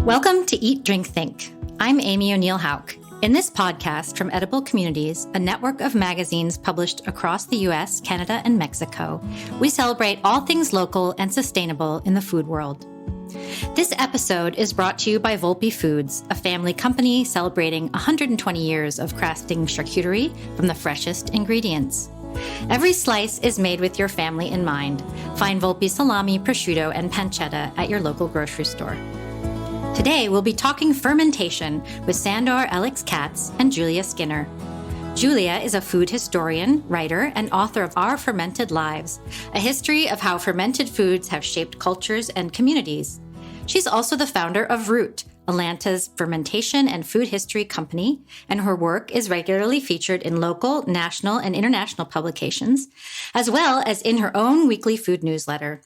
Welcome to Eat.Drink.Think. I'm Amy O'Neill-Hauk. In this podcast from Edible Communities, a network of magazines published across the U.S., Canada, and Mexico, we celebrate all things local and sustainable in the food world. This episode is brought to you by Volpe Foods, a family company celebrating 120 years of crafting charcuterie from the freshest ingredients. Every slice is made with your family in mind. Find Volpe salami, prosciutto, and pancetta at your local grocery store. Today, we'll be talking fermentation with Sandor Katz and Julia Skinner. Julia is a food historian, writer, and author of Our Fermented Lives, a history of how fermented foods have shaped cultures and communities. She's also the founder of Root, Atlanta's fermentation and food history company, and her work is regularly featured in local, national, and international publications, as well as in her own weekly food newsletter.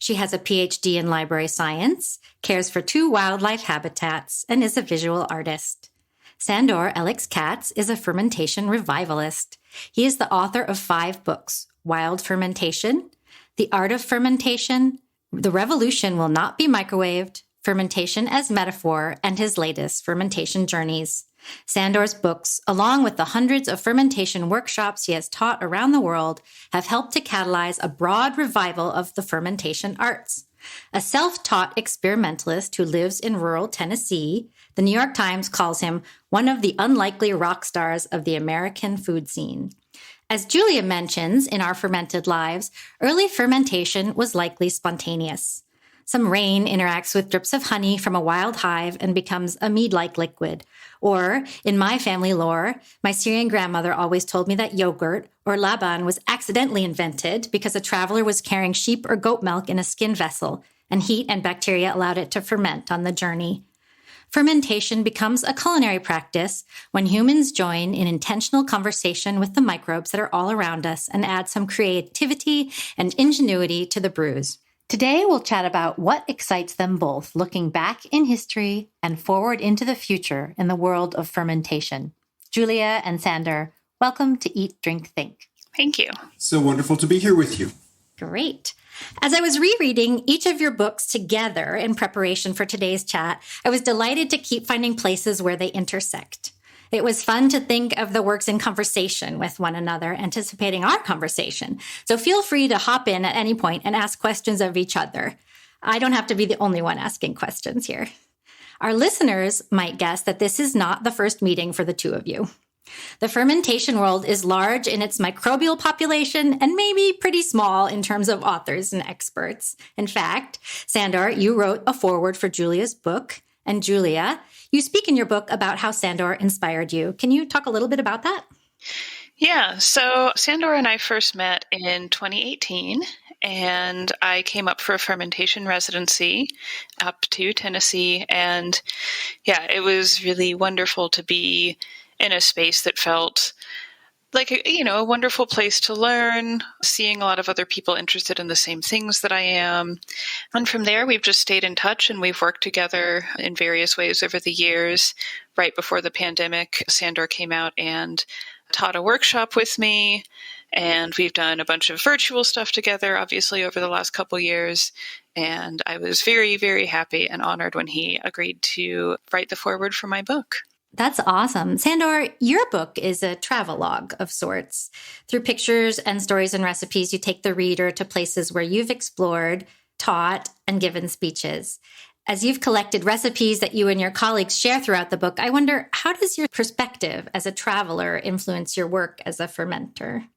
She has a PhD in library science, cares for 2 wildlife habitats, and is a visual artist. Sandor Katz is a fermentation revivalist. He is the author of 5 books: Wild Fermentation, The Art of Fermentation, The Revolution Will Not Be Microwaved, Fermentation as Metaphor, and his latest, Fermentation Journeys. Sandor's books, along with the hundreds of fermentation workshops he has taught around the world, have helped to catalyze a broad revival of the fermentation arts. A self-taught experimentalist who lives in rural Tennessee, the New York Times calls him one of the unlikely rock stars of the American food scene. As Julia mentions in Our Fermented Lives, early fermentation was likely spontaneous. Some rain interacts with drips of honey from a wild hive and becomes a mead-like liquid. Or, in my family lore, my Syrian grandmother always told me that yogurt, or laban, was accidentally invented because a traveler was carrying sheep or goat milk in a skin vessel, and heat and bacteria allowed it to ferment on the journey. Fermentation becomes a culinary practice when humans join in intentional conversation with the microbes that are all around us and add some creativity and ingenuity to the brews. Today, we'll chat about what excites them both, looking back in history and forward into the future in the world of fermentation. Julia and Sandor, welcome to Eat, Drink, Think. Thank you. So wonderful to be here with you. Great. As I was rereading each of your books together in preparation for today's chat, I was delighted to keep finding places where they intersect. It was fun to think of the works in conversation with one another, anticipating our conversation. So feel free to hop in at any point and ask questions of each other. I don't have to be the only one asking questions here. Our listeners might guess that this is not the first meeting for the two of you. The fermentation world is large in its microbial population and maybe pretty small in terms of authors and experts. In fact, Sandor, you wrote a foreword for Julia's book. And Julia, you speak in your book about how Sandor inspired you. Can you talk a little bit about that? Yeah, so Sandor and I first met in 2018, and I came up for a fermentation residency up to Tennessee. And yeah, it was really wonderful to be in a space that felt like a wonderful place to learn, seeing a lot of other people interested in the same things that I am. And from there, we've just stayed in touch and we've worked together in various ways over the years. Right before the pandemic, Sandor came out and taught a workshop with me. And we've done a bunch of virtual stuff together, obviously, over the last couple years. And I was very, very happy and honored when he agreed to write the foreword for my book. That's awesome. Sandor, your book is a travelogue of sorts. Through pictures and stories and recipes, you take the reader to places where you've explored, taught, and given speeches. As you've collected recipes that you and your colleagues share throughout the book, I wonder, how does your perspective as a traveler influence your work as a fermenter?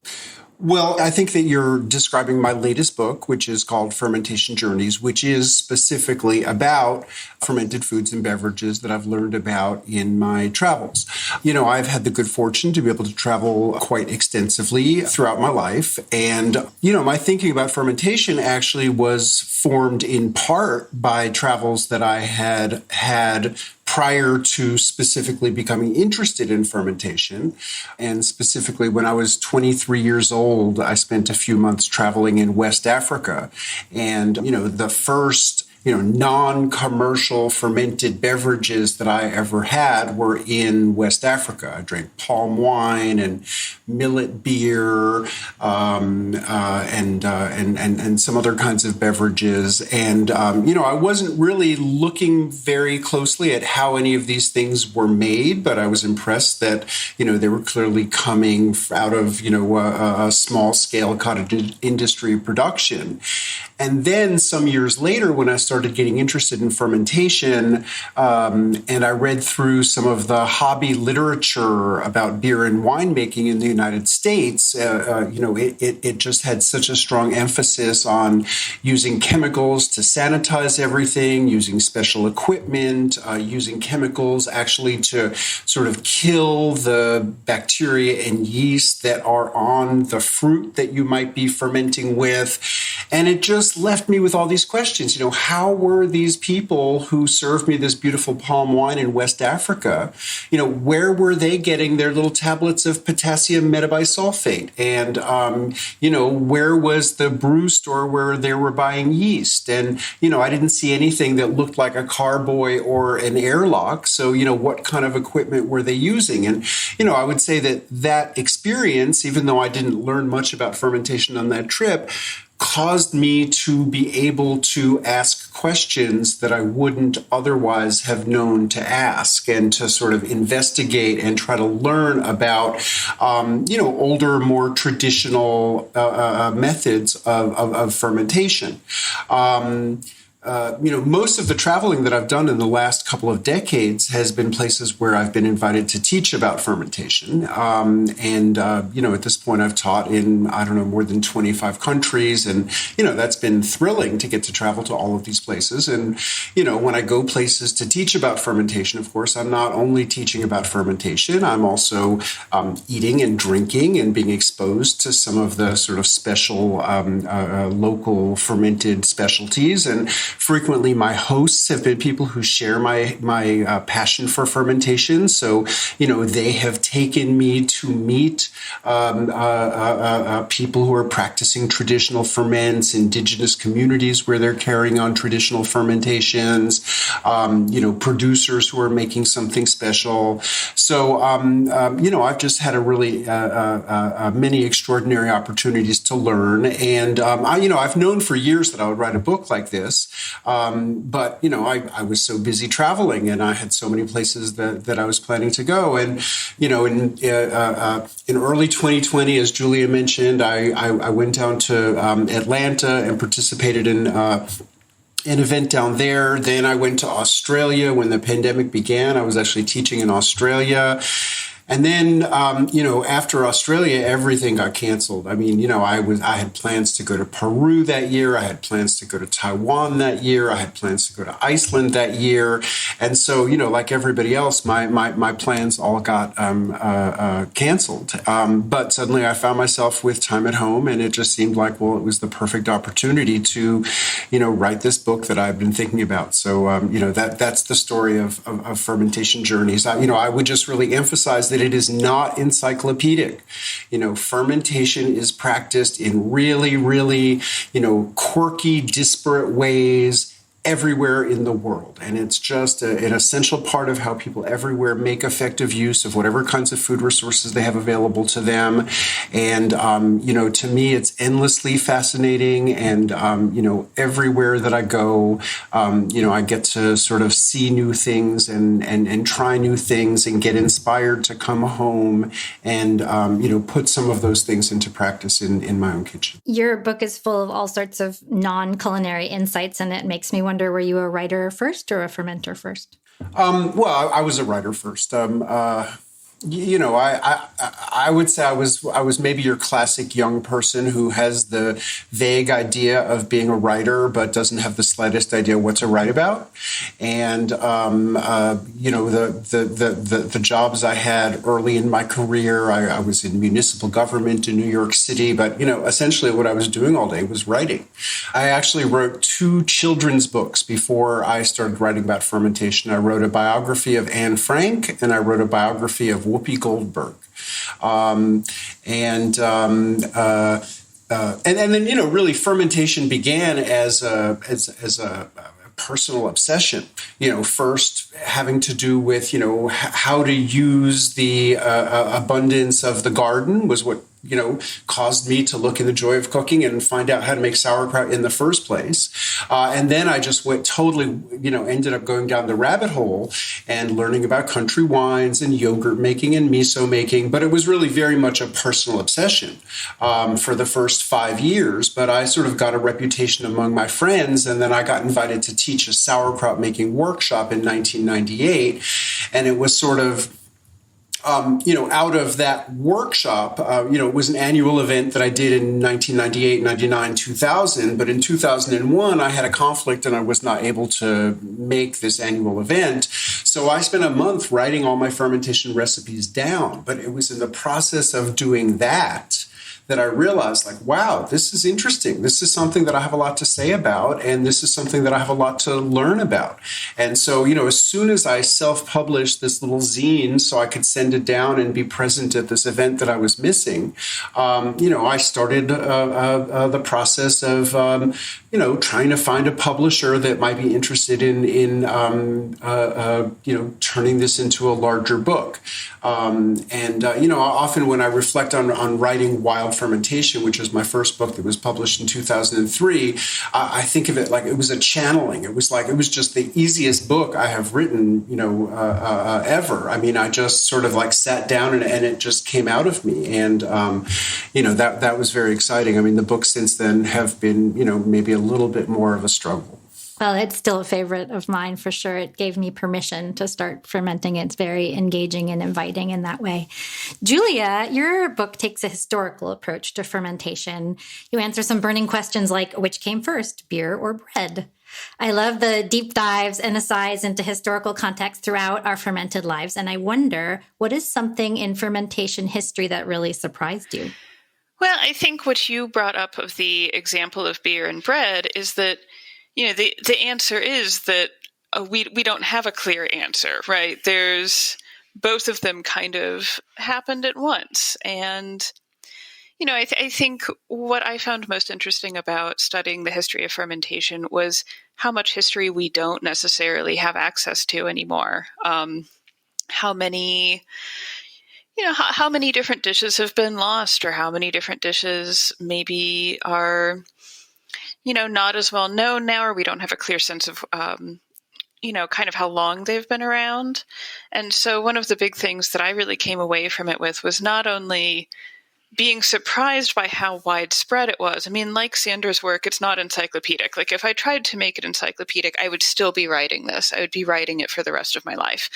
Well, I think that you're describing my latest book, which is called Fermentation Journeys, which is specifically about fermented foods and beverages that I've learned about in my travels. I've had the good fortune to be able to travel quite extensively throughout my life. And, my thinking about fermentation actually was formed in part by travels that I had prior to specifically becoming interested in fermentation. And specifically, when I was 23 years old, I spent a few months traveling in West Africa. And, the first non-commercial fermented beverages that I ever had were in West Africa. I drank palm wine and millet beer, and some other kinds of beverages. And, I wasn't really looking very closely at how any of these things were made, but I was impressed that, they were clearly coming out of, a small scale cottage industry production. And then some years later, when I started getting interested in fermentation, and I read through some of the hobby literature about beer and winemaking in the United States, it just had such a strong emphasis on using chemicals to sanitize everything, using special equipment, using chemicals actually to sort of kill the bacteria and yeast that are on the fruit that you might be fermenting with. And it just left me with all these questions. How were these people who served me this beautiful palm wine in West Africa, where were they getting their little tablets of potassium metabisulfate? And, where was the brew store where they were buying yeast? And, I didn't see anything that looked like a carboy or an airlock. So, what kind of equipment were they using? And, I would say that experience, even though I didn't learn much about fermentation on that trip, caused me to be able to ask questions that I wouldn't otherwise have known to ask, and to sort of investigate and try to learn about, older, more traditional methods of fermentation. Most of the traveling that I've done in the last couple of decades has been places where I've been invited to teach about fermentation. At this point I've taught in, more than 25 countries. And, that's been thrilling to get to travel to all of these places. And, when I go places to teach about fermentation, of course, I'm not only teaching about fermentation, I'm also eating and drinking and being exposed to some of the sort of special local fermented specialties. And frequently, my hosts have been people who share my passion for fermentation. So, they have taken me to meet people who are practicing traditional ferments, indigenous communities where they're carrying on traditional fermentations, producers who are making something special. So, I've just had a really many extraordinary opportunities to learn. And, I've known for years that I would write a book like this. But, I was so busy traveling, and I had so many places that I was planning to go. And, in early 2020, as Julia mentioned, I went down to Atlanta and participated in an event down there. Then I went to Australia when the pandemic began. I was actually teaching in Australia. And then, after Australia, everything got canceled. I had plans to go to Peru that year. I had plans to go to Taiwan that year. I had plans to go to Iceland that year. And so, like everybody else, my plans all got canceled. But suddenly I found myself with time at home, and it just seemed like, well, it was the perfect opportunity to, write this book that I've been thinking about. So, that's the story of fermentation journeys. I would just really emphasize that it is not encyclopedic. Fermentation is practiced in really, really, quirky, disparate ways everywhere in the world. And it's just an essential part of how people everywhere make effective use of whatever kinds of food resources they have available to them. And, to me, it's endlessly fascinating. And, everywhere that I go, I get to sort of see new things and try new things and get inspired to come home and, put some of those things into practice in my own kitchen. Your book is full of all sorts of non-culinary insights, and it makes me wonder, were you a writer first or a fermenter first? Well, I was a writer first. I would say I was maybe your classic young person who has the vague idea of being a writer, but doesn't have the slightest idea what to write about. And the jobs I had early in my career, I was in municipal government in New York City, but essentially what I was doing all day was writing. I actually wrote 2 children's books before I started writing about fermentation. I wrote a biography of Anne Frank, and I wrote a biography of Whoopi Goldberg. And then, really fermentation began as a personal obsession. First having to do with, how to use the abundance of the garden was what caused me to look in the joy of cooking and find out how to make sauerkraut in the first place. And then I just went totally, ended up going down the rabbit hole and learning about country wines and yogurt making and miso making. But it was really very much a personal obsession for the first 5 years. But I sort of got a reputation among my friends. And then I got invited to teach a sauerkraut making workshop in 1998. And it was sort of out of that workshop, it was an annual event that I did in 1998, 99, 2000. But in 2001, I had a conflict and I was not able to make this annual event. So I spent a month writing all my fermentation recipes down. But it was in the process of doing that I realized, wow, this is interesting. This is something that I have a lot to say about, and this is something that I have a lot to learn about. And so, as soon as I self-published this little zine so I could send it down and be present at this event that I was missing, I started the process of, trying to find a publisher that might be interested in turning this into a larger book. Often when I reflect on writing Wild Fermentation, which was my first book that was published in 2003, I think of it like it was a channeling. It was just the easiest book I have written, ever. I mean, I just sort of sat down and it just came out of me. And, that was very exciting. I mean, the books since then have been, maybe a little bit more of a struggle. Well, it's still a favorite of mine for sure. It gave me permission to start fermenting. It's very engaging and inviting in that way. Julia, your book takes a historical approach to fermentation. You answer some burning questions like, which came first, beer or bread? I love the deep dives and asides into historical context throughout our fermented lives. And I wonder, what is something in fermentation history that really surprised you? Well, I think what you brought up of the example of beer and bread is that the answer is that we don't have a clear answer, right? There's both of them kind of happened at once. And, I think what I found most interesting about studying the history of fermentation was how much history we don't necessarily have access to anymore. How many different dishes have been lost, or how many different dishes maybe are not as well known now, or we don't have a clear sense of, kind of how long they've been around. And so one of the big things that I really came away from it with was not only being surprised by how widespread it was. I mean, like Sandor's work, it's not encyclopedic. If I tried to make it encyclopedic, I would still be writing this. I would be writing it for the rest of my life.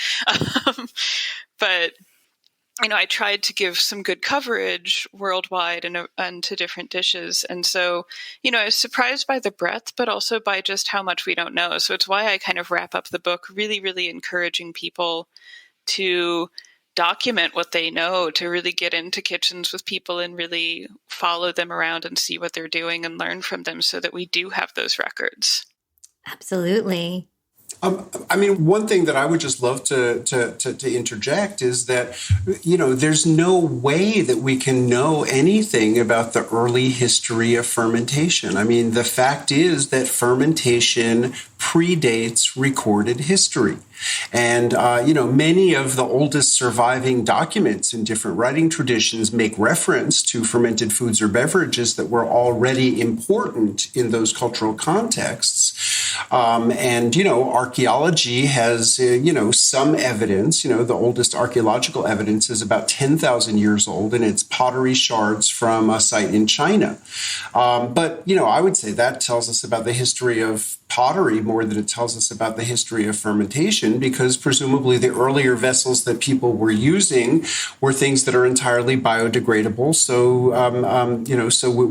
But I tried to give some good coverage worldwide and to different dishes. And so, I was surprised by the breadth, but also by just how much we don't know. So it's why I kind of wrap up the book really, really encouraging people to document what they know, to really get into kitchens with people and really follow them around and see what they're doing and learn from them so that we do have those records. Absolutely. One thing that I would just love to interject is that, there's no way that we can know anything about the early history of fermentation. I mean, the fact is that fermentation predates recorded history. And, many of the oldest surviving documents in different writing traditions make reference to fermented foods or beverages that were already important in those cultural contexts. Archaeology has, some evidence. The oldest archaeological evidence is about 10,000 years old, and it's pottery shards from a site in China. But I would say that tells us about the history of pottery more than it tells us about the history of fermentation, because presumably the earlier vessels that people were using were things that are entirely biodegradable. So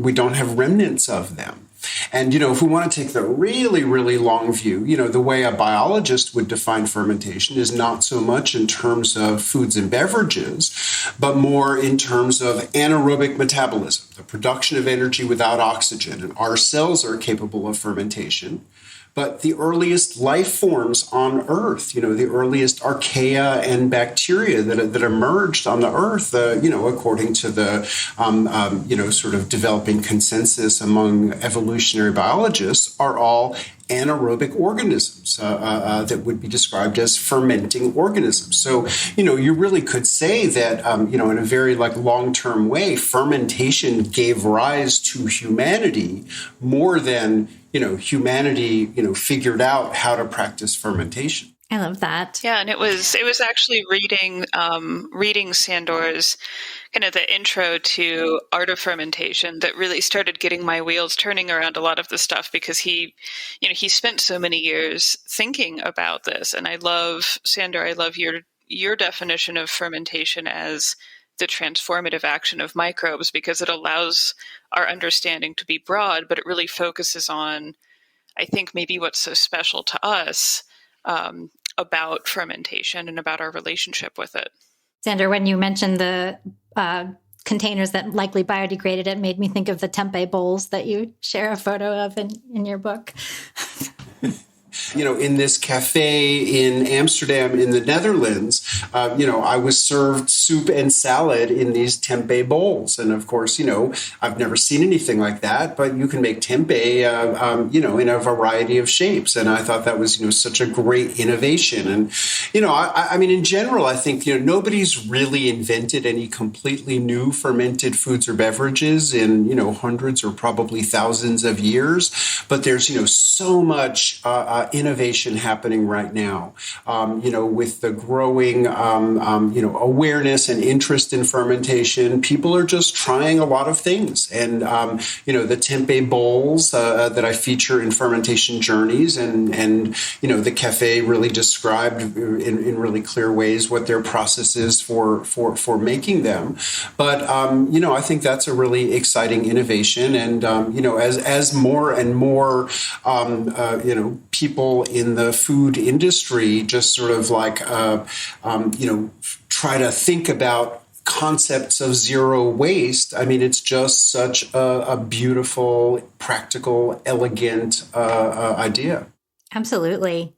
we don't have remnants of them. And, if we want to take the really, really long view, the way a biologist would define fermentation is not so much in terms of foods and beverages, but more in terms of anaerobic metabolism, the production of energy without oxygen. And our cells are capable of fermentation. But the earliest life forms on Earth, the earliest archaea and bacteria that emerged on the Earth, according to the, sort of developing consensus among evolutionary biologists, are all anaerobic organisms that would be described as fermenting organisms. So, you really could say that, in a very long-term way, fermentation gave rise to humanity more than, humanity, figured out how to practice fermentation. I love that. Yeah, and it was actually reading Sandor's kind of the intro to art of fermentation that really started getting my wheels turning around a lot of the stuff, because he spent so many years thinking about this. And I love, Sandor, I love your definition of fermentation as the transformative action of microbes, because it allows our understanding to be broad, but it really focuses on, I think, maybe what's so special to us about fermentation and about our relationship with it. Sandor, when you mentioned the containers that likely biodegraded, it made me think of the tempeh bowls that you share a photo of in your book. In this cafe in Amsterdam in the Netherlands, I was served soup and salad in these tempeh bowls. And of course, I've never seen anything like that, but you can make tempeh, in a variety of shapes. And I thought that was, such a great innovation. And, I mean, in general, I think, nobody's really invented any completely new fermented foods or beverages in, hundreds or probably thousands of years. But there's, so much innovation happening right now, with the growing, awareness and interest in fermentation. People are just trying a lot of things. And, the tempeh bowls that I feature in Fermentation Journeys and the cafe really described in really clear ways what their process is for making them. But, I think that's a really exciting innovation. And, as more and more, people in the food industry just sort of try to think about concepts of zero waste. I mean, it's just such a beautiful, practical, elegant idea. Absolutely.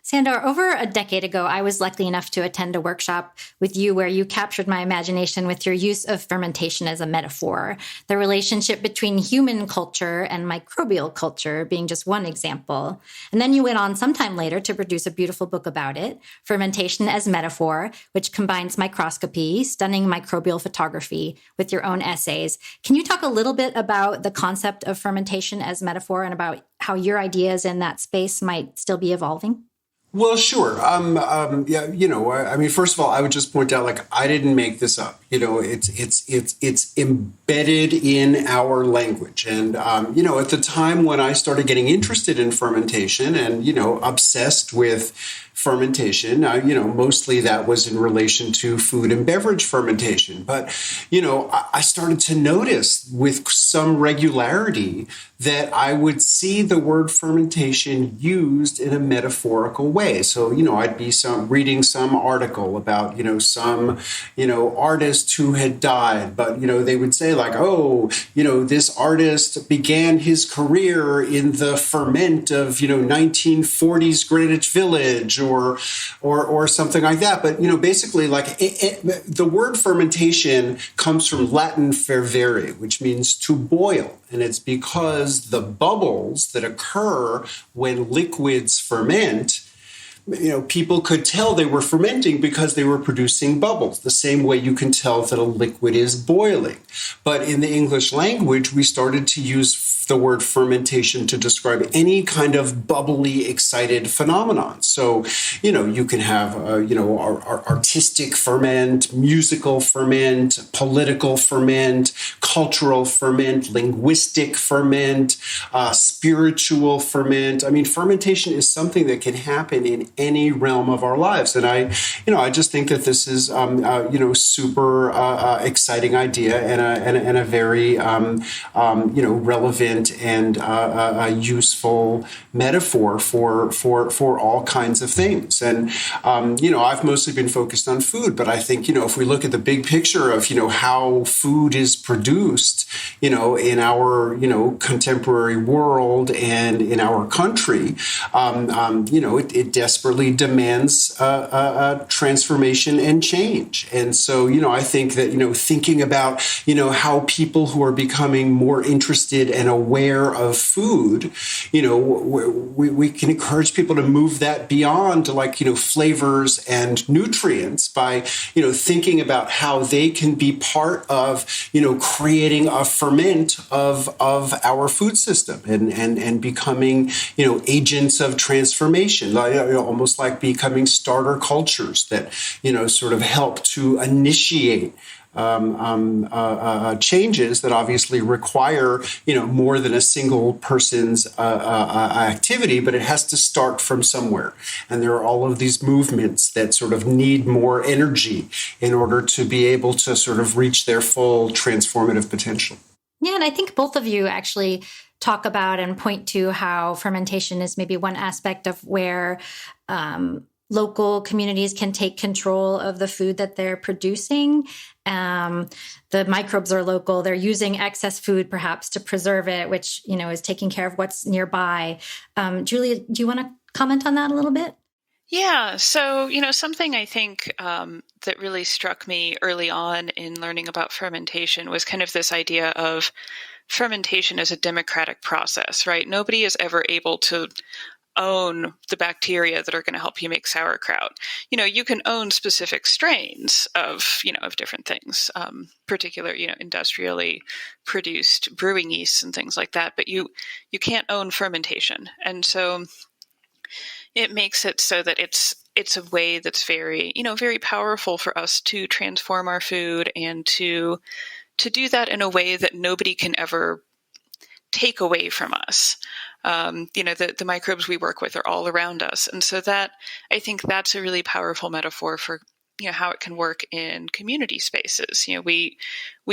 Sandor, over a decade ago, I was lucky enough to attend a workshop with you where you captured my imagination with your use of fermentation as a metaphor, the relationship between human culture and microbial culture being just one example. And then you went on sometime later to produce a beautiful book about it, Fermentation as Metaphor, which combines microscopy, stunning microbial photography with your own essays. Can you talk a little bit about the concept of fermentation as metaphor and about how your ideas in that space might still be evolving? Well, sure. First of all, I would just point out, I didn't make this up. It's embedded in our language. And, at the time when I started getting interested in fermentation and, obsessed with fermentation, mostly that was in relation to food and beverage fermentation. But, I started to notice with some regularity that I would see the word fermentation used in a metaphorical way. So, I'd be reading some article about, some, artist who had died, but, they would say this artist began his career in the ferment of, 1940s Greenwich Village or something like that. But, basically the word fermentation comes from Latin fervere, which means to boil. And it's because the bubbles that occur when liquids ferment, people could tell they were fermenting because they were producing bubbles, the same way you can tell that a liquid is boiling. But in the English language, we started to use the word fermentation to describe any kind of bubbly, excited phenomenon. So, you can have, artistic ferment, musical ferment, political ferment, cultural ferment, linguistic ferment, spiritual ferment. I mean, fermentation is something that can happen in any realm of our lives. And I just think that this is, super exciting idea and a very, relevant and a useful metaphor for all kinds of things. And, I've mostly been focused on food, but I think, if we look at the big picture of, how food is produced, in our, contemporary world and in our country, it desperately demands transformation and change. And so, I think that, thinking about, how people who are becoming more interested and aware aware of food, we can encourage people to move that beyond to flavors and nutrients by, thinking about how they can be part of, creating a ferment of our food system and becoming, agents of transformation, almost like becoming starter cultures that, sort of help to initiate changes that obviously require, more than a single person's activity, but it has to start from somewhere. And there are all of these movements that sort of need more energy in order to be able to sort of reach their full transformative potential. Yeah, and I think both of you actually talk about and point to how fermentation is maybe one aspect of where local communities can take control of the food that they're producing. The microbes are local. They're using excess food perhaps to preserve it, which, is taking care of what's nearby. Julia, do you want to comment on that a little bit? Yeah. So, something I think that really struck me early on in learning about fermentation was kind of this idea of fermentation as a democratic process, right? Nobody is ever able to own the bacteria that are going to help you make sauerkraut. You can own specific strains of different things, particular, industrially produced brewing yeasts and things like that, but you can't own fermentation. And so it makes it so that it's a way that's very, very powerful for us to transform our food and to do that in a way that nobody can ever take away from us. The microbes we work with are all around us. And so that, I think that's a really powerful metaphor for, how it can work in community spaces. We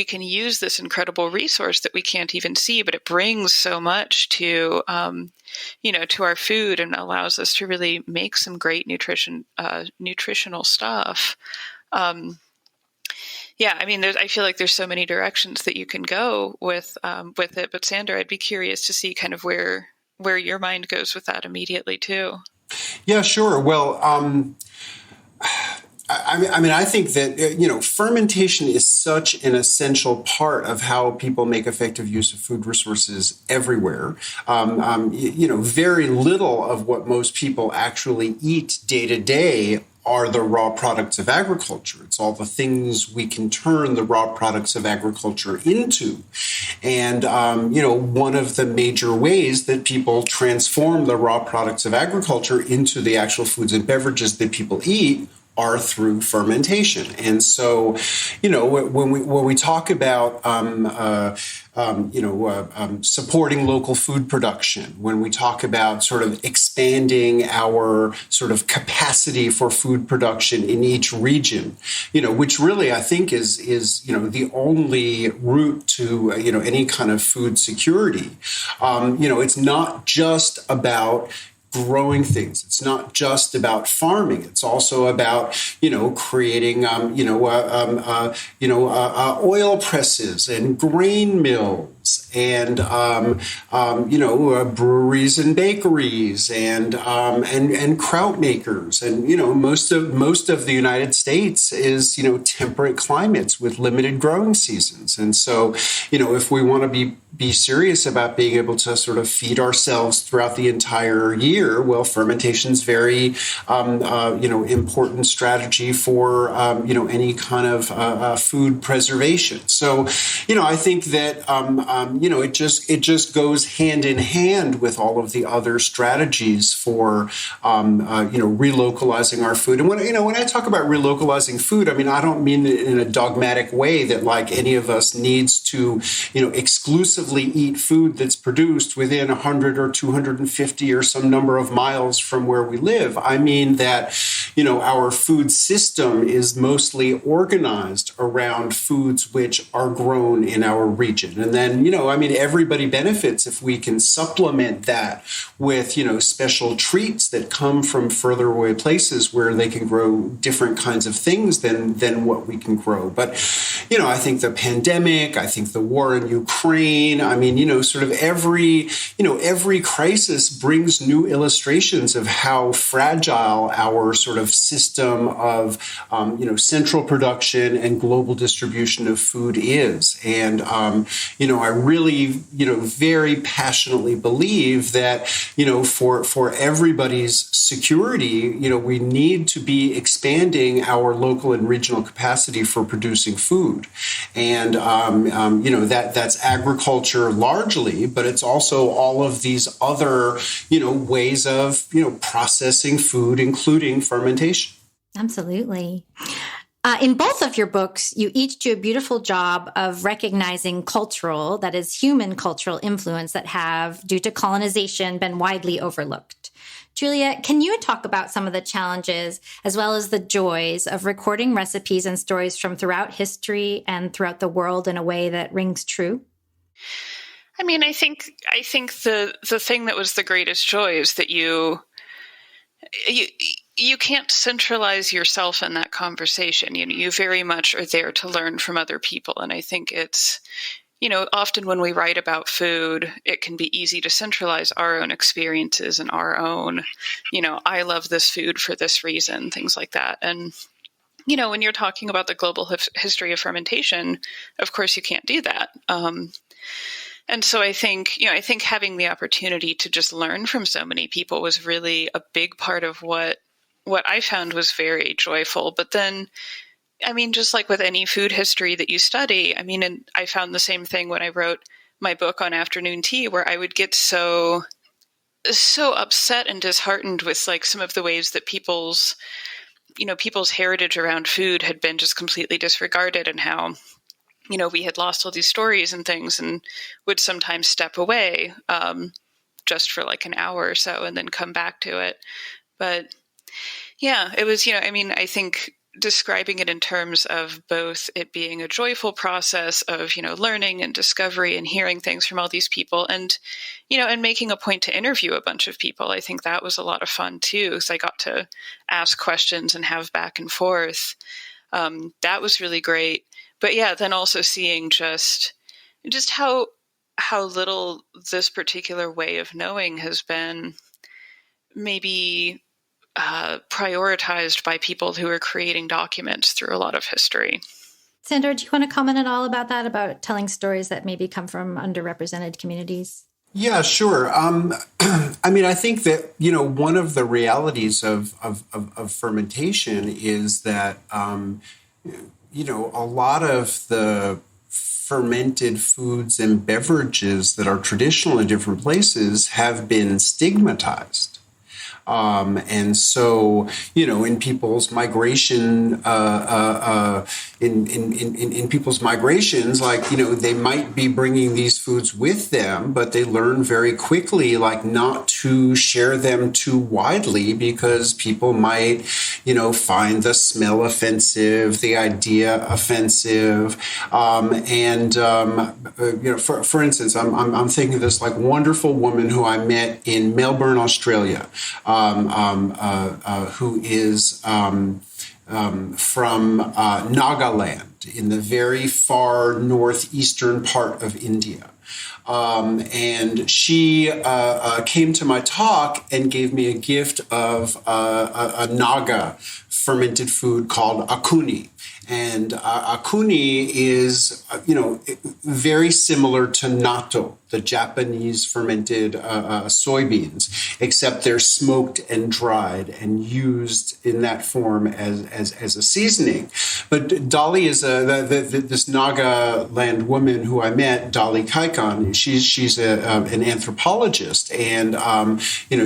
can use this incredible resource that we can't even see, but it brings so much to, to our food and allows us to really make some great nutritional stuff. I feel like there's so many directions that you can go with it. But Sandor, I'd be curious to see kind of where your mind goes with that immediately too. Yeah, sure. Well, I think that, fermentation is such an essential part of how people make effective use of food resources everywhere. Very little of what most people actually eat day to day are the raw products of agriculture. It's all the things we can turn the raw products of agriculture into. And, one of the major ways that people transform the raw products of agriculture into the actual foods and beverages that people eat are through fermentation. And so, when we talk about, supporting local food production, when we talk about sort of expanding our sort of capacity for food production in each region, which really I think is the only route to, any kind of food security. It's not just about growing things. It's not just about farming. It's also about, creating, oil presses and grain mills and, breweries and bakeries and kraut makers. And, most of the United States is, temperate climates with limited growing seasons. And so, if we want to be serious about being able to sort of feed ourselves throughout the entire year, well, fermentation is very, important strategy for, any kind of food preservation. So, I think that, it just goes hand in hand with all of the other strategies for, relocalizing our food. And when I talk about relocalizing food, I don't mean it in a dogmatic way that like any of us needs to, exclusively eat food that's produced within 100 or 250 or some number of miles from where we live. I mean that, our food system is mostly organized around foods which are grown in our region. And then, everybody benefits if we can supplement that with, special treats that come from further away places where they can grow different kinds of things than what we can grow. But, I think the pandemic, I think the war in Ukraine, sort of every crisis brings new illustrations of how fragile our sort of of system of, central production and global distribution of food is. And, I really, very passionately believe that, for everybody's security, we need to be expanding our local and regional capacity for producing food. And, that's agriculture largely, but it's also all of these other, ways of, processing food, including fermentation. Absolutely. In both of your books, you each do a beautiful job of recognizing cultural, that is human cultural influence that have, due to colonization, been widely overlooked. Julia, can you talk about some of the challenges as well as the joys of recording recipes and stories from throughout history and throughout the world in a way that rings true? I mean, I think the thing that was the greatest joy is that you can't centralize yourself in that conversation. You very much are there to learn from other people. And I think it's, often when we write about food, it can be easy to centralize our own experiences and our own, I love this food for this reason, things like that. And, when you're talking about the global history of fermentation, of course you can't do that. And so I think having the opportunity to just learn from so many people was really a big part of what I found was very joyful. But then, I mean, just like with any food history that you study, I mean, and I found the same thing when I wrote my book on afternoon tea, where I would get so upset and disheartened with like some of the ways that people's heritage around food had been just completely disregarded, and how we had lost all these stories and things, and would sometimes step away just for like an hour or so and then come back to it. But yeah, it was, I think describing it in terms of both it being a joyful process of, learning and discovery and hearing things from all these people, and, and making a point to interview a bunch of people. I think that was a lot of fun too, because I got to ask questions and have back and forth. That was really great. But yeah, then also seeing just how little this particular way of knowing has been maybe prioritized by people who are creating documents through a lot of history. Sandor, do you want to comment at all about that, about telling stories that maybe come from underrepresented communities? Yeah, sure. I think that, one of the realities of fermentation is that, a lot of the fermented foods and beverages that are traditional in different places have been stigmatized. And so, in people's migration, in people's migrations, like, they might be bringing these foods with them, but they learn very quickly, like, not to share them too widely because people might, find the smell offensive, the idea offensive. For instance, I'm thinking of this like wonderful woman who I met in Melbourne, Australia. Who is from Nagaland in the very far northeastern part of India. And she came to my talk and gave me a gift of a Naga fermented food called akuni. And akuni is, very similar to natto, the Japanese fermented soybeans, except they're smoked and dried and used in that form as a seasoning. But Dolly is this Nagaland woman who I met, Dolly Kaikon. She's an anthropologist, and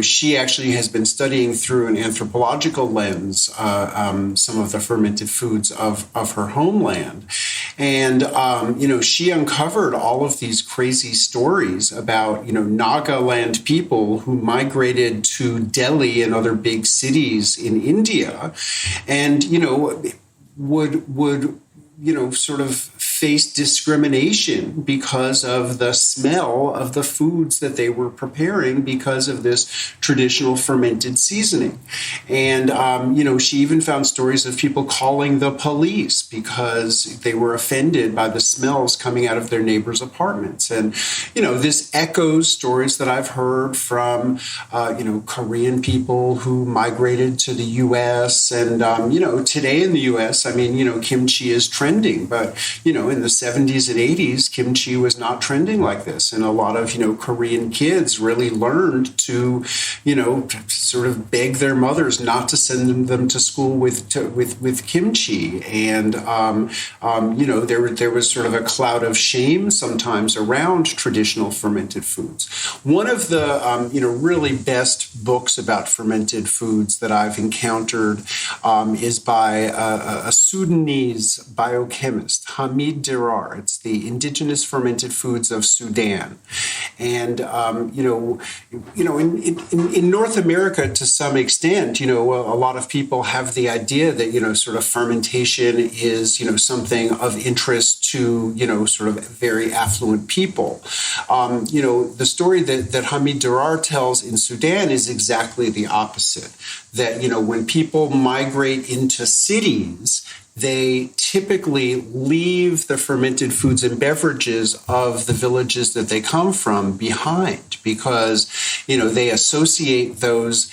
she actually has been studying through an anthropological lens some of the fermented foods of her homeland. And, she uncovered all of these crazy stories about, Nagaland people who migrated to Delhi and other big cities in India and, would sort of faced discrimination because of the smell of the foods that they were preparing because of this traditional fermented seasoning. And, she even found stories of people calling the police because they were offended by the smells coming out of their neighbors' apartments. And, this echoes stories that I've heard from, Korean people who migrated to the U.S. And, today in the U.S., kimchi is trending. But, in the 70s and 80s, kimchi was not trending like this. And a lot of, Korean kids really learned to, sort of beg their mothers not to send them to school with kimchi. And, there was sort of a cloud of shame sometimes around traditional fermented foods. One of the, really best books about fermented foods that I've encountered is by a Sudanese biochemist, Hamid Dirar. It's the Indigenous Fermented Foods of Sudan. And, in North America, to some extent, a lot of people have the idea that, sort of fermentation is, something of interest to, sort of very affluent people. The story that Hamid Dirar tells in Sudan is exactly the opposite. That, when people migrate into cities, they typically leave the fermented foods and beverages of the villages that they come from behind because, they associate those,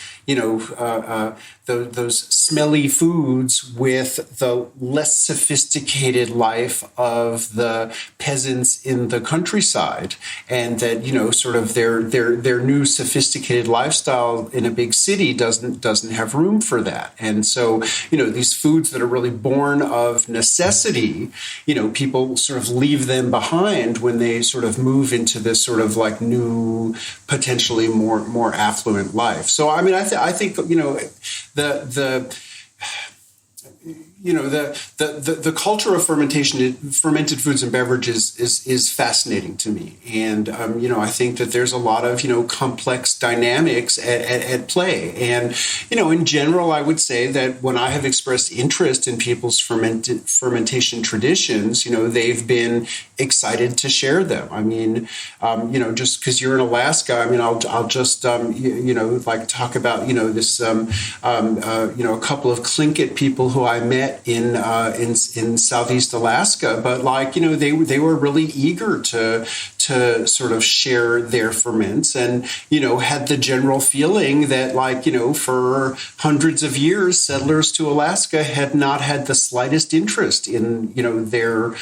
those smelly foods with the less sophisticated life of the peasants in the countryside, and that sort of their new sophisticated lifestyle in a big city doesn't have room for that. And so these foods that are really born of necessity, people sort of leave them behind when they sort of move into this sort of like new, potentially more affluent life. So I think the culture of fermented foods and beverages is fascinating to me. And, I think that there's a lot of, complex dynamics at play. And, in general, I would say that when I have expressed interest in people's fermentation traditions, they've been excited to share them. Just because you're in Alaska, I'll just, talk about, this, a couple of Tlingit people who I met in Southeast Alaska, but they were really eager to sort of share their ferments, and had the general feeling that for hundreds of years settlers to Alaska had not had the slightest interest in their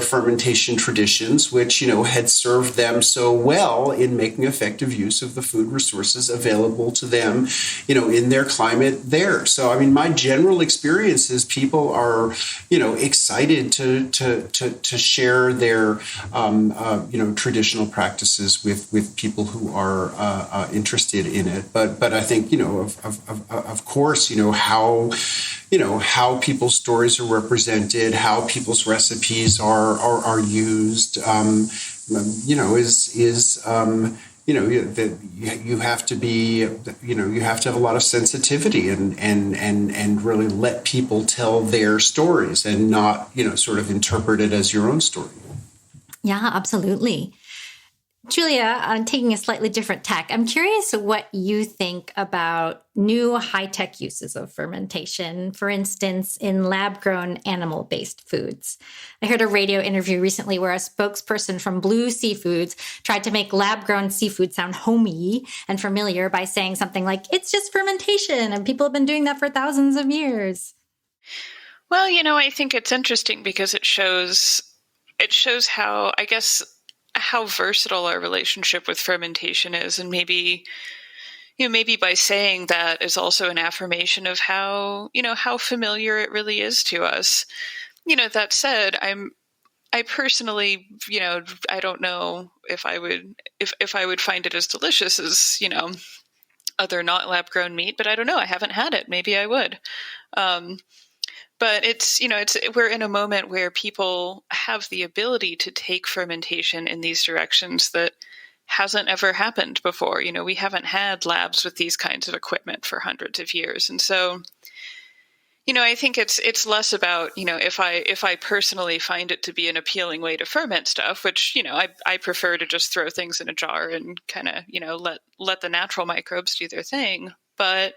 fermentation traditions, which had served them so well in making effective use of the food resources available to them in their climate there. So my general experience is people are excited to share their traditional practices with people who are interested in it. But I think of course how people's stories are represented, how people's recipes are used, that you have to be, you have to have a lot of sensitivity and really let people tell their stories and not, sort of interpret it as your own story. Yeah, absolutely. Julia, taking a slightly different tack, I'm curious what you think about new high-tech uses of fermentation, for instance, in lab-grown animal-based foods. I heard a radio interview recently where a spokesperson from Blue Seafoods tried to make lab-grown seafood sound homey and familiar by saying something like, it's just fermentation, and people have been doing that for thousands of years. Well, I think it's interesting because it shows how, I guess, how versatile our relationship with fermentation is, and maybe by saying that is also an affirmation of how familiar it really is to us. That said, I personally, I don't know if I would find it as delicious as, other not lab grown meat, but I don't know. I haven't had it. Maybe I would. But we're in a moment where people have the ability to take fermentation in these directions that hasn't ever happened before. We haven't had labs with these kinds of equipment for hundreds of years. And so, I think it's less about, if I personally find it to be an appealing way to ferment stuff, which, I prefer to just throw things in a jar and kind of, let the natural microbes do their thing. But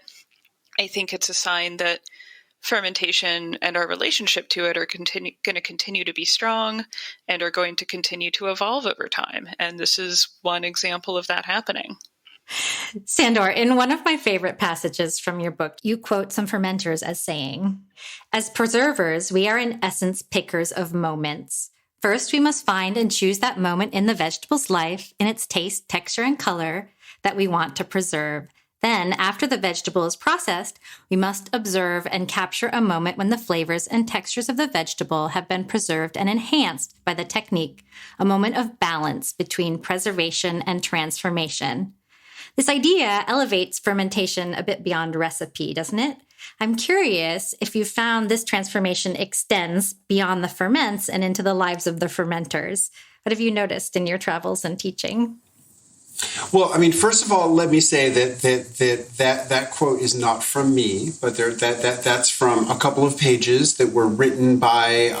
I think it's a sign that fermentation and our relationship to it are going to continue to be strong and are going to continue to evolve over time. And this is one example of that happening. Sandor, in one of my favorite passages from your book, you quote some fermenters as saying, "As preservers, we are in essence pickers of moments. First, we must find and choose that moment in the vegetable's life, in its taste, texture, and color that we want to preserve. Then, after the vegetable is processed, we must observe and capture a moment when the flavors and textures of the vegetable have been preserved and enhanced by the technique, a moment of balance between preservation and transformation." This idea elevates fermentation a bit beyond recipe, doesn't it? I'm curious if you found this transformation extends beyond the ferments and into the lives of the fermenters. What have you noticed in your travels and teaching? Well, I mean, first of all, let me say that quote is not from me, but that's from a couple of pages that were written by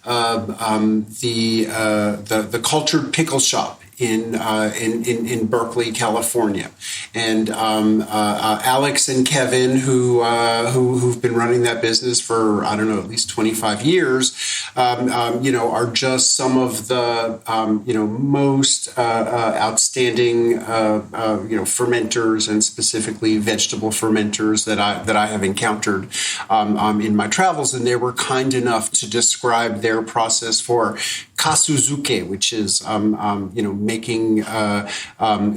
the Cultured Pickle Shop in Berkeley, California, and Ellix and Kevin, who've been running that business for at least 25 years, are just some of the most outstanding fermenters, and specifically vegetable fermenters that I have encountered in my travels, and they were kind enough to describe their process for kasuzuke, which is making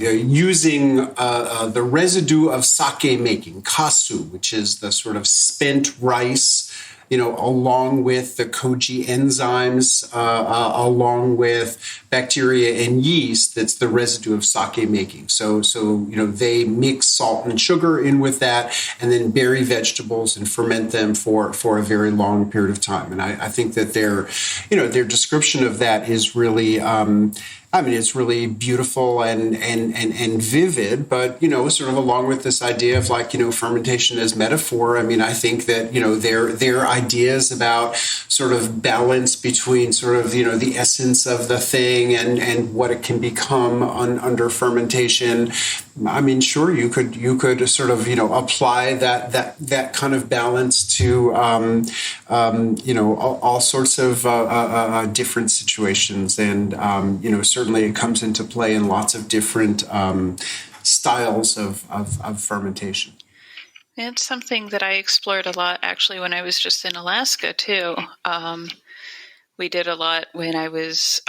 using the residue of sake making, kasu, which is the sort of spent rice, along with the koji enzymes, along with bacteria and yeast, that's the residue of sake making. So they mix salt and sugar in with that, and then bury vegetables and ferment them for a very long period of time. And I think that their description of that is really it's really beautiful and vivid, but, sort of along with this idea of fermentation as metaphor. I mean, I think that, their ideas about sort of balance between sort of, the essence of the thing and what it can become under fermentation. I mean, sure, you could sort of, apply that kind of balance to, all sorts of different situations. And, certainly it comes into play in lots of different styles of fermentation. It's something that I explored a lot, actually, when I was just in Alaska, too. We did a lot when I was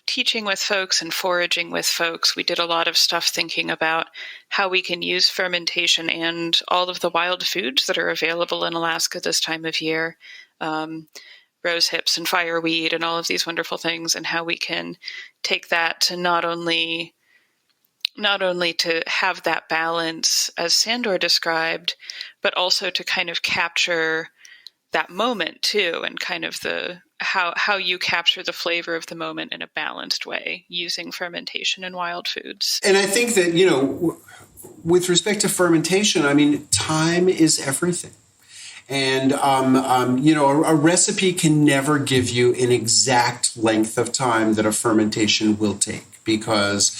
teaching with folks and foraging with folks. We did a lot of stuff thinking about how we can use fermentation and all of the wild foods that are available in Alaska this time of year, rose hips and fireweed and all of these wonderful things, and how we can take that to not only to have that balance as Sandor described, but also to kind of capture that moment too, and kind of how you capture the flavor of the moment in a balanced way using fermentation and wild foods. And I think that, with respect to fermentation, I mean, time is everything. And, a recipe can never give you an exact length of time that a fermentation will take, because,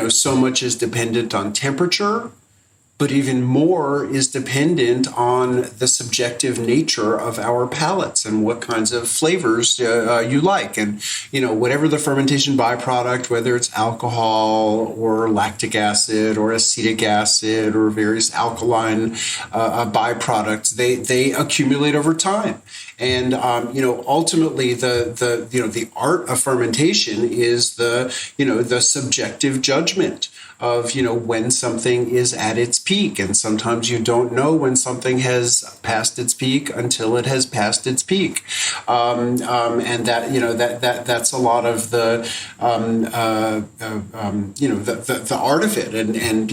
so much is dependent on temperature, but even more is dependent on the subjective nature of our palates and what kinds of flavors you like. And, whatever the fermentation byproduct, whether it's alcohol or lactic acid or acetic acid or various alkaline byproducts, they accumulate over time. And, ultimately the art of fermentation is the subjective judgment of, when something is at its peak. And sometimes you don't know when something has passed its peak until it has passed its peak. And that's a lot of the art of it. And,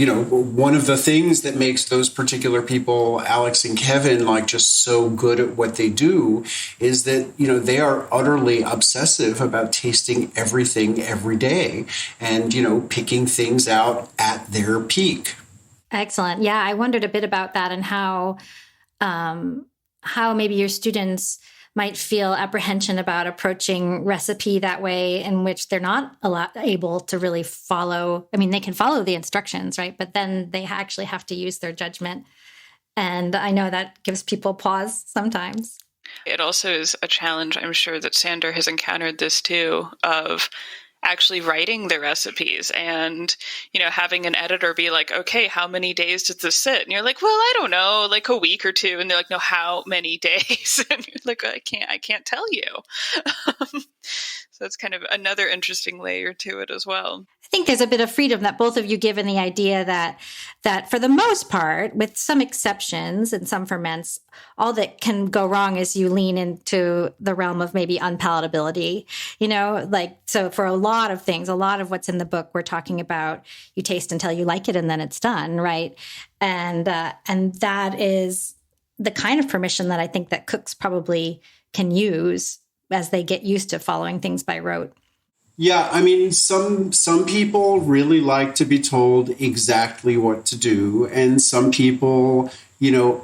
one of the things that makes those particular people, Ellix and Kevin, just so good at what they do is that, they are utterly obsessive about tasting everything every day and, picking things out at their peak. Excellent. Yeah, I wondered a bit about that and how how maybe your students might feel apprehension about approaching recipe that way, in which they're not able to really follow. I mean, they can follow the instructions, right? But then they actually have to use their judgment. And I know that gives people pause sometimes. It also is a challenge, I'm sure, that Sandor has encountered this too, of actually writing the recipes and, having an editor be like, okay, how many days does this sit? And you're like, well, I don't know, like a week or two. And they're like, no, how many days? And you're like, I can't tell you. So it's kind of another interesting layer to it as well. I think there's a bit of freedom that both of you give in the idea that for the most part, with some exceptions and some ferments, all that can go wrong is you lean into the realm of maybe unpalatability, so for a lot of things, a lot of what's in the book, we're talking about you taste until you like it and then it's done, right? And that is the kind of permission that I think that cooks probably can use as they get used to following things by rote. Yeah, I mean, some people really like to be told exactly what to do, and some people,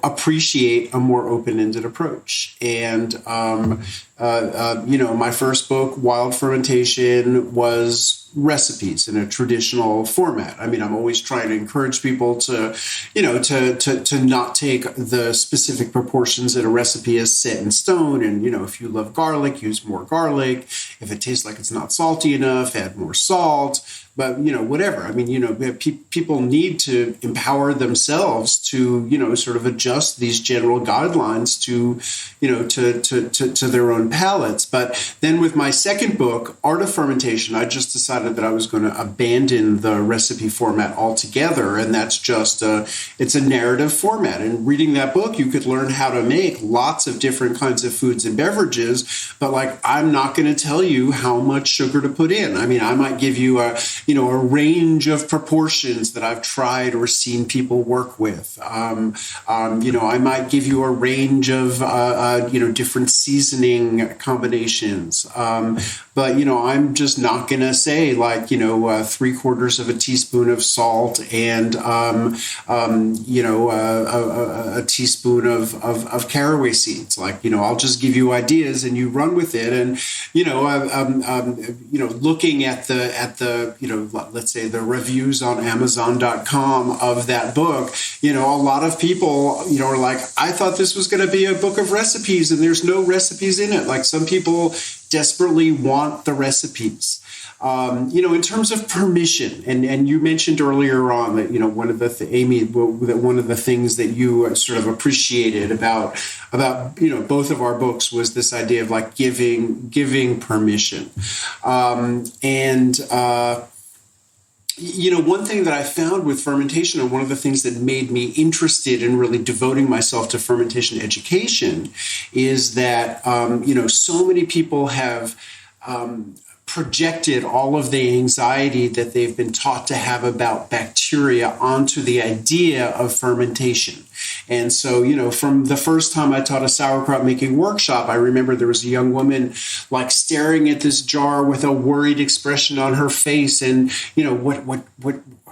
appreciate a more open-ended approach. And my first book, Wild Fermentation, was recipes in a traditional format. I mean, I'm always trying to encourage people to not take the specific proportions in a recipe as set in stone. And, if you love garlic, use more garlic. If it tastes like it's not salty enough, add more salt. But, whatever. I mean, people need to empower themselves to, sort of adjust these general guidelines to their own palates. But then with my second book, Art of Fermentation, I just decided that I was going to abandon the recipe format altogether. And that's just it's a narrative format. And reading that book, you could learn how to make lots of different kinds of foods and beverages. But I'm not going to tell you how much sugar to put in. I mean, I might give you a range of proportions that I've tried or seen people work with. I might give you a range of, different seasoning combinations. But, I'm just not going to say 3/4 of a teaspoon of salt and, a teaspoon of caraway seeds. I'll just give you ideas and you run with it. And, looking at the let's say the reviews on Amazon.com of that book, a lot of people, are like, I thought this was going to be a book of recipes and there's no recipes in it. Some people desperately want the recipes. In terms of permission, and you mentioned earlier on that, one of the things that you sort of appreciated about both of our books was this idea of giving permission. One thing that I found with fermentation, and one of the things that made me interested in really devoting myself to fermentation education, is that, so many people have projected all of the anxiety that they've been taught to have about bacteria onto the idea of fermentation. And so, from the first time I taught a sauerkraut making workshop, I remember there was a young woman staring at this jar with a worried expression on her face. And,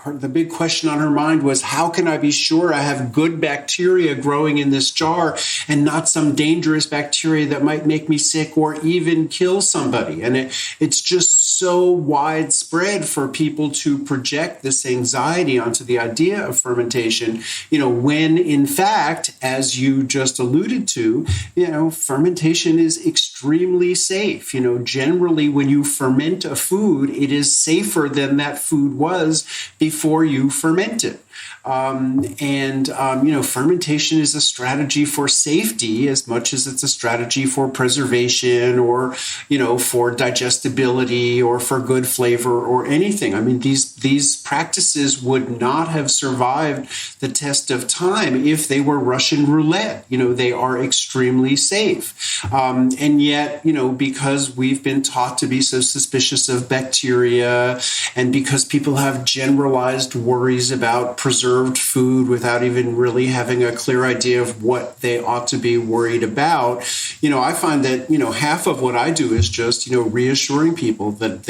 the big question on her mind was, how can I be sure I have good bacteria growing in this jar and not some dangerous bacteria that might make me sick or even kill somebody? And it's just so widespread for people to project this anxiety onto the idea of fermentation, when in fact, as you just alluded to, fermentation is extremely safe. Generally, when you ferment a food, it is safer than that food was before you ferment it. Fermentation is a strategy for safety as much as it's a strategy for preservation or, for digestibility or for good flavor or anything. I mean, these practices would not have survived the test of time if they were Russian roulette. They are extremely safe. And yet, because we've been taught to be so suspicious of bacteria and because people have generalized worries about preserved food without even really having a clear idea of what they ought to be worried about. I find that, half of what I do is just, reassuring people that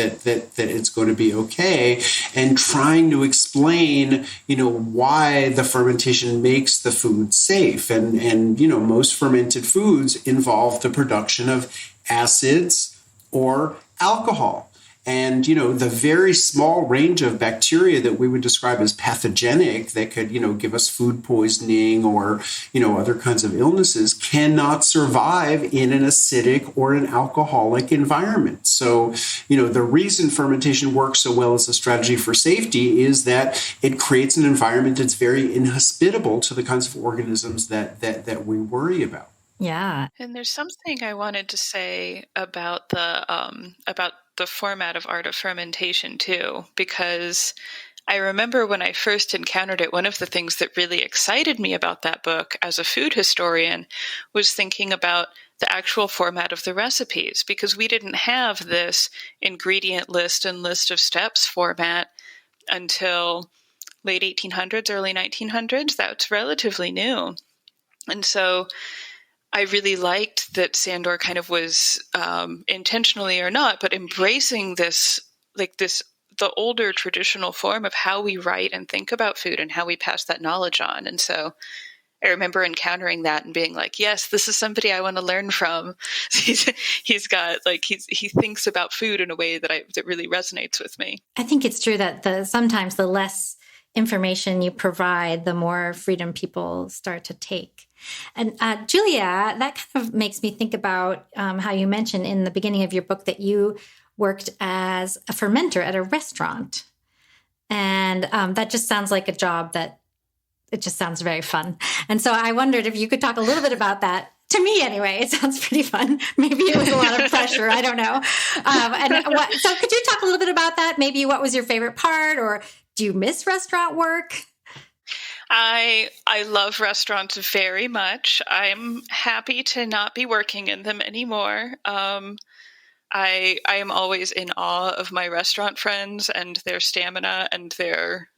it's going to be okay, and trying to explain, why the fermentation makes the food safe. And most fermented foods involve the production of acids or alcohol. And, the very small range of bacteria that we would describe as pathogenic that could, give us food poisoning or, other kinds of illnesses cannot survive in an acidic or an alcoholic environment. So, the reason fermentation works so well as a strategy for safety is that it creates an environment that's very inhospitable to the kinds of organisms that we worry about. Yeah. And there's something I wanted to say about the format of Art of Fermentation too, because I remember when I first encountered it, one of the things that really excited me about that book as a food historian was thinking about the actual format of the recipes, because we didn't have this ingredient list and list of steps format until late 1800s, early 1900s. That's relatively new. And so I really liked that Sandor kind of was intentionally or not, but embracing the older traditional form of how we write and think about food and how we pass that knowledge on. And so I remember encountering that and being like, yes, this is somebody I want to learn from. He thinks about food in a way that really resonates with me. I think it's true that sometimes the less information you provide, the more freedom people start to take. And Julia, that kind of makes me think about how you mentioned in the beginning of your book that you worked as a fermenter at a restaurant. And that just sounds like a job that it just sounds very fun. And so I wondered if you could talk a little bit about that. To me, anyway, it sounds pretty fun. Maybe it was a lot of pressure. I don't know. So could you talk a little bit about that? Maybe what was your favorite part, or do you miss restaurant work? I love restaurants very much. I'm happy to not be working in them anymore. I am always in awe of my restaurant friends and their stamina and their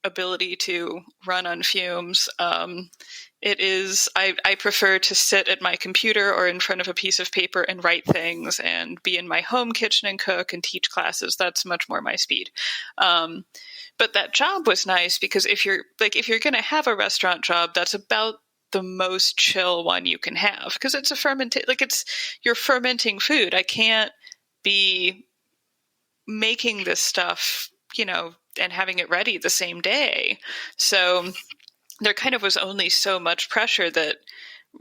ability to run on fumes. I prefer to sit at my computer or in front of a piece of paper and write things and be in my home kitchen and cook and teach classes. That's much more my speed. But that job was nice because if you're going to have a restaurant job, that's about the most chill one you can have, because it's you're fermenting food. I can't be making this stuff, and having it ready the same day. So there kind of was only so much pressure that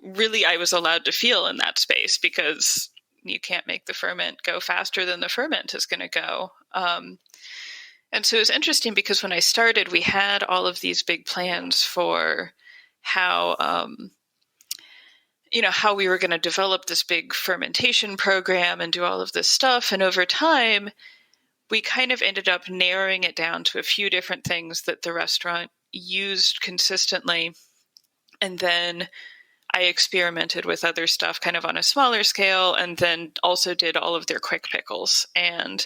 really I was allowed to feel in that space, because you can't make the ferment go faster than the ferment is going to go. And so it was interesting because when I started, we had all of these big plans for how we were going to develop this big fermentation program and do all of this stuff. And over time, we kind of ended up narrowing it down to a few different things that the restaurant used consistently. And then I experimented with other stuff kind of on a smaller scale, and then also did all of their quick pickles. And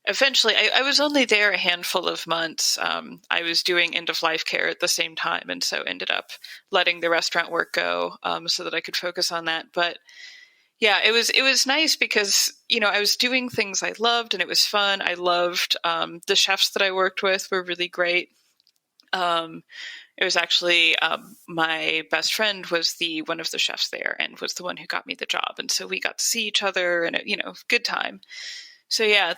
eventually, I was only there a handful of months. I was doing end-of-life care at the same time, and so ended up letting the restaurant work go so that I could focus on that. But yeah, it was nice because, I was doing things I loved, and it was fun. I loved the chefs that I worked with were really great. It was actually my best friend was one of the chefs there and was the one who got me the job. And so we got to see each other and, good time. So yeah,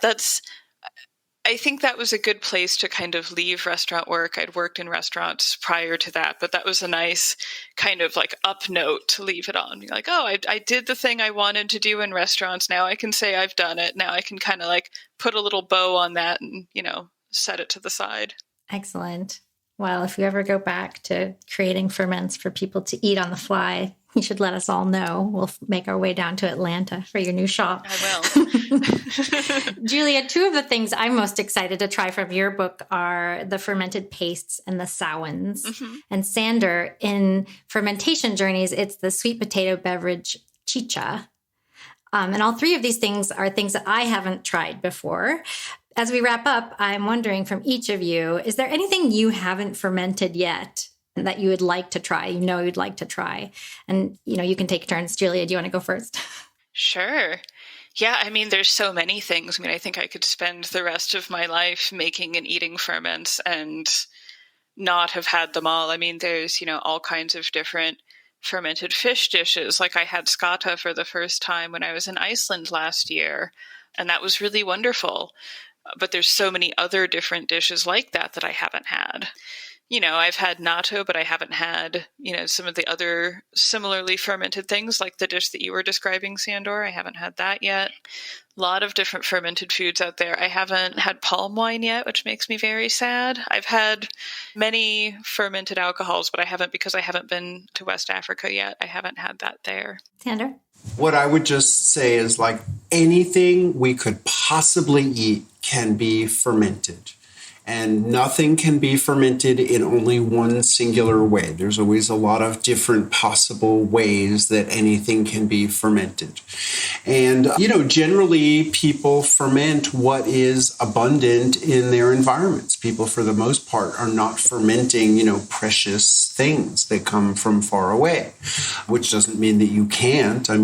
I think that was a good place to kind of leave restaurant work. I'd worked in restaurants prior to that, but that was a nice kind of up note to leave it on. You're like, oh, I did the thing I wanted to do in restaurants. Now I can say I've done it. Now I can kind of put a little bow on that and, set it to the side. Excellent. Well, if you ever go back to creating ferments for people to eat on the fly, you should let us all know. We'll make our way down to Atlanta for your new shop. I will. Julia, two of the things I'm most excited to try from your book are the fermented pastes and the sowens. Mm-hmm. And Sandor, in Fermentation Journeys, it's the sweet potato beverage chicha. And all three of these things are things that I haven't tried before. As we wrap up, I'm wondering from each of you, is there anything you haven't fermented yet that you would like to try, you'd like to try? And, you can take turns. Julia, do you want to go first? Sure. Yeah, there's so many things. I think I could spend the rest of my life making and eating ferments and not have had them all. There's, all kinds of different fermented fish dishes. Like I had skata for the first time when I was in Iceland last year, and that was really wonderful. But there's so many other different dishes like that I haven't had. I've had natto, but I haven't had, some of the other similarly fermented things like the dish that you were describing, Sandor. I haven't had that yet. A lot of different fermented foods out there. I haven't had palm wine yet, which makes me very sad. I've had many fermented alcohols, but I haven't because I haven't been to West Africa yet. I haven't had that there. Sandor? What I would just say is like anything we could possibly eat can be fermented. And nothing can be fermented in only one singular way. There's always a lot of different possible ways that anything can be fermented. And, generally people ferment what is abundant in their environments. People, for the most part, are not fermenting, precious things that come from far away, which doesn't mean that you can't. I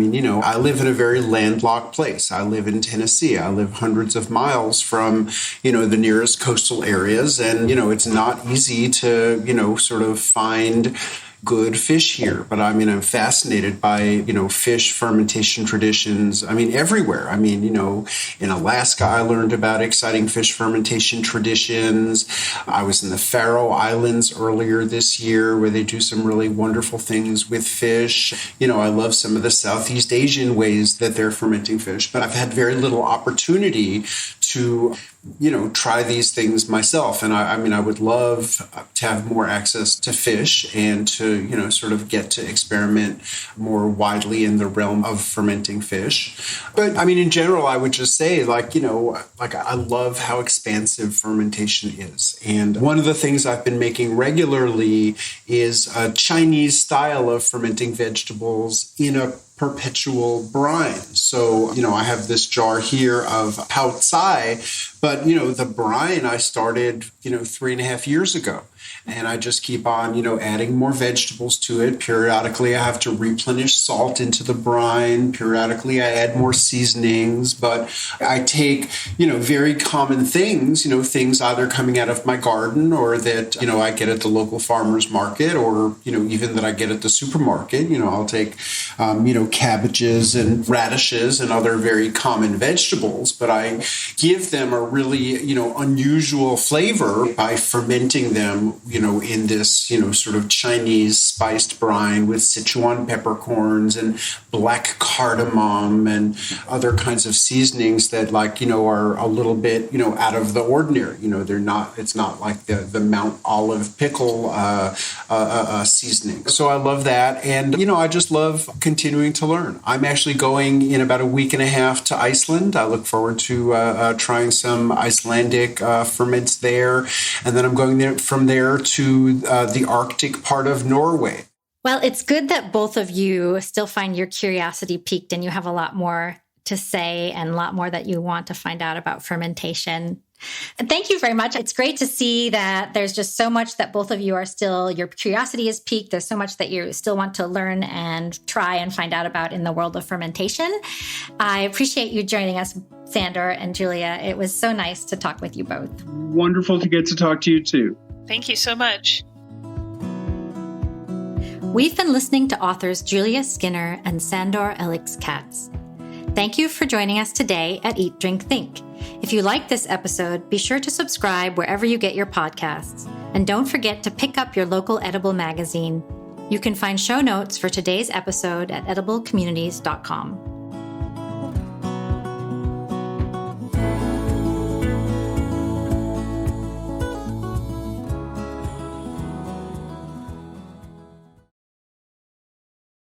live in a very landlocked place. I live in Tennessee. I live hundreds of miles from, the nearest coastal areas. And, it's not easy to, sort of find good fish here. But I'm fascinated by, fish fermentation traditions. Everywhere. In Alaska, I learned about exciting fish fermentation traditions. I was in the Faroe Islands earlier this year where they do some really wonderful things with fish. I love some of the Southeast Asian ways that they're fermenting fish, but I've had very little opportunity to try these things myself. And I would love to have more access to fish and to, sort of get to experiment more widely in the realm of fermenting fish. But in general, I would just say I love how expansive fermentation is. And one of the things I've been making regularly is a Chinese style of fermenting vegetables in a perpetual brine. So, I have this jar here of pao tsai, but, the brine I started, 3.5 years ago. And I just keep on, adding more vegetables to it. Periodically, I have to replenish salt into the brine. Periodically, I add more seasonings. But I take, very common things, things either coming out of my garden or that, I get at the local farmer's market or, even that I get at the supermarket. I'll take, cabbages and radishes and other very common vegetables. But I give them a really, unusual flavor by fermenting them, in this, sort of Chinese spiced brine with Sichuan peppercorns and black cardamom and other kinds of seasonings that are a little bit, out of the ordinary. It's not like the Mount Olive pickle seasoning. So I love that. And, I just love continuing to learn. I'm actually going in about a week and a half to Iceland. I look forward to trying some Icelandic ferments there. And then I'm going from there to the Arctic part of Norway. Well, it's good that both of you still find your curiosity piqued and you have a lot more to say and a lot more that you want to find out about fermentation. And thank you very much. It's great to see that there's just so much that both of you are still, your curiosity is piqued. There's so much that you still want to learn and try and find out about in the world of fermentation. I appreciate you joining us, Sandor and Julia. It was so nice to talk with you both. Wonderful to get to talk to you too. Thank you so much. We've been listening to authors Julia Skinner and Sandor Ellix Katz. Thank you for joining us today at Eat.Drink.Think. If you like this episode, be sure to subscribe wherever you get your podcasts. And don't forget to pick up your local edible magazine. You can find show notes for today's episode at ediblecommunities.com.